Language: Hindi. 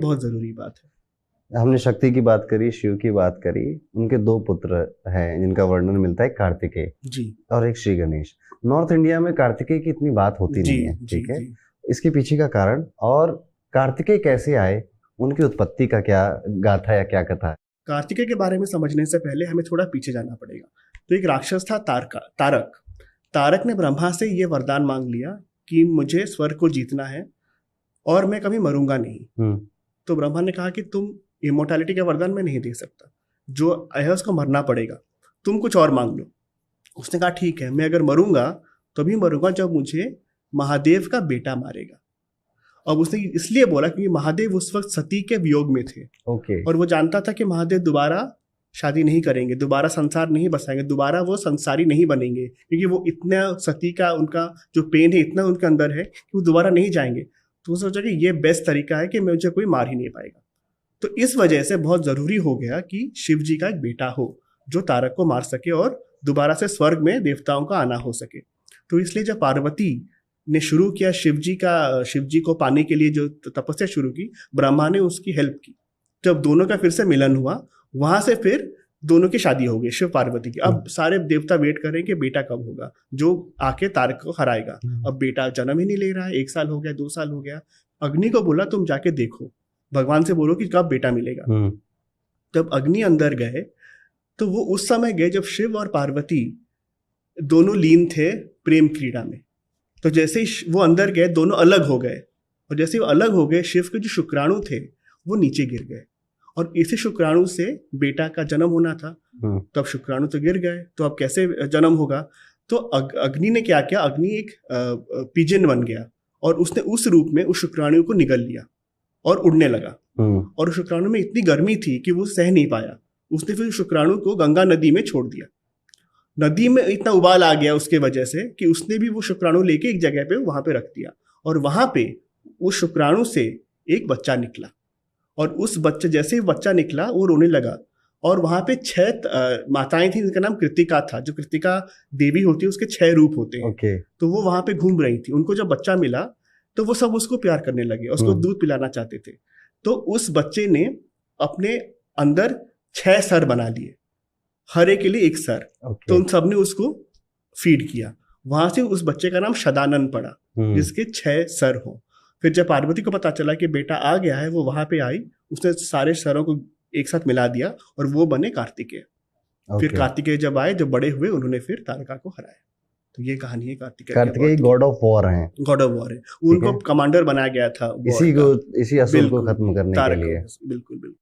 बहुत जरूरी बात है। हमने शक्ति की बात करी, शिव की बात करी, उनके दो पुत्र हैं जिनका वर्णन मिलता है, कार्तिकेय जी और एक श्री गणेश। नॉर्थ इंडिया में कार्तिकेय की इतनी बात होती जी नहीं है, जी ठीक है। जी। इसके पीछे का कारण और कार्तिकेय कैसे आए, उनकी उत्पत्ति का क्या गाथा या क्या कथा है? कार्तिकेय के बारे में समझने से पहले हमें थोड़ा पीछे जाना पड़ेगा। तो एक राक्षस था तारक। तारक ने ब्रह्मा से ये वरदान मांग लिया कि मुझे स्वर्ग को जीतना है और मैं कभी मरूंगा नहीं। तो ब्रह्मा ने कहा कि तुम इमोर्टैलिटी का वरदान मैं नहीं दे सकता, जो है उसको मरना पड़ेगा, तुम कुछ और मांग लो। उसने कहा ठीक है, मैं अगर मरूंगा तो भी मरूंगा जब मुझे महादेव का बेटा मारेगा। अब उसने इसलिए बोला क्योंकि महादेव उस वक्त सती के वियोग में थे। ओके। और वो जानता था कि महादेव दोबारा शादी नहीं करेंगे, दोबारा संसार नहीं बसाएंगे, दोबारा वो संसारी नहीं बनेंगे, क्योंकि वो इतना सती का उनका जो पेन है इतना उनके अंदर है कि वो दोबारा नहीं जाएंगे। तो उसने सोचा कि ये बेस्ट तरीका है कि मुझे कोई मार ही नहीं पाएगा। तो इस वजह से बहुत जरूरी हो गया कि शिव जी का एक बेटा हो जो तारक को मार सके और दोबारा से स्वर्ग में देवताओं का आना हो सके। तो इसलिए जब पार्वती ने शुरू किया शिव जी को पाने के लिए जो तपस्या शुरू की, ब्रह्मा ने उसकी हेल्प की। जब दोनों का फिर से मिलन हुआ, वहां से फिर दोनों की शादी हो गई, शिव पार्वती की। अब सारे देवता वेट कर रहे हैं कि बेटा कब होगा जो आके तारक को हराएगा। अब बेटा जन्म ही नहीं ले रहा है, 1 साल हो गया, 2 साल हो गया। अग्नि को बोला तुम जाके देखो, भगवान से बोलो कि कब बेटा मिलेगा। जब अग्नि अंदर गए तो वो उस समय गए जब शिव और पार्वती दोनों लीन थे प्रेम क्रीड़ा में। तो जैसे ही वो अंदर गए दोनों अलग हो गए, और जैसे वो अलग हो गए शिव के जो शुक्राणु थे वो नीचे गिर गए, और इसी शुक्राणु से बेटा का जन्म होना था। तब शुक्राणु तो गिर गए, तो अब कैसे जन्म होगा? तो अग्नि ने क्या किया, अग्नि एक पिजन बन गया और उसने उस रूप में उस शुक्राणु को निगल लिया और उड़ने लगा। और उस शुक्राणु में इतनी गर्मी थी कि वो सह नहीं पाया। उसने फिर शुक्राणु को गंगा नदी में छोड़ दिया। नदी में इतना उबाल आ गया उसके वजह से कि उसने भी वो शुक्राणु लेके एक जगह पे वहां पे रख दिया, और वहां पे उस शुक्राणु से एक बच्चा निकला। और उस बच्चे जैसे ही बच्चा निकला वो रोने लगा, और वहां पे 6 माताएं थी जिनका नाम कृतिका था। जो कृतिका देवी होती है उसके 6 रूप होते हैं। तो वो वहां पे घूम रही थी। उनको जब बच्चा मिला तो वो सब उसको प्यार करने लगे, उसको दूध पिलाना चाहते थे। तो उस बच्चे ने अपने अंदर 6 सर बना लिए, हर एक के लिए एक सर। तो उन सब ने उसको फीड किया। वहां से उस बच्चे का नाम शदानंद पड़ा, जिसके 6 सर हो। फिर जब पार्वती को पता चला कि बेटा आ गया है, वो वहां पे आई, उसने सारे सरों को एक साथ मिला दिया और वो बने कार्तिकेय। फिर कार्तिकेय जब आए, जब बड़े हुए, उन्होंने फिर तारका को हराया। तो ये कहानी है Kartikeya. Kartikeya God of war हैं। गॉड ऑफ वॉर है, उनको कमांडर बनाया गया था इसी असुर को खत्म करने के लिए। बिल्कुल बिल्कुल।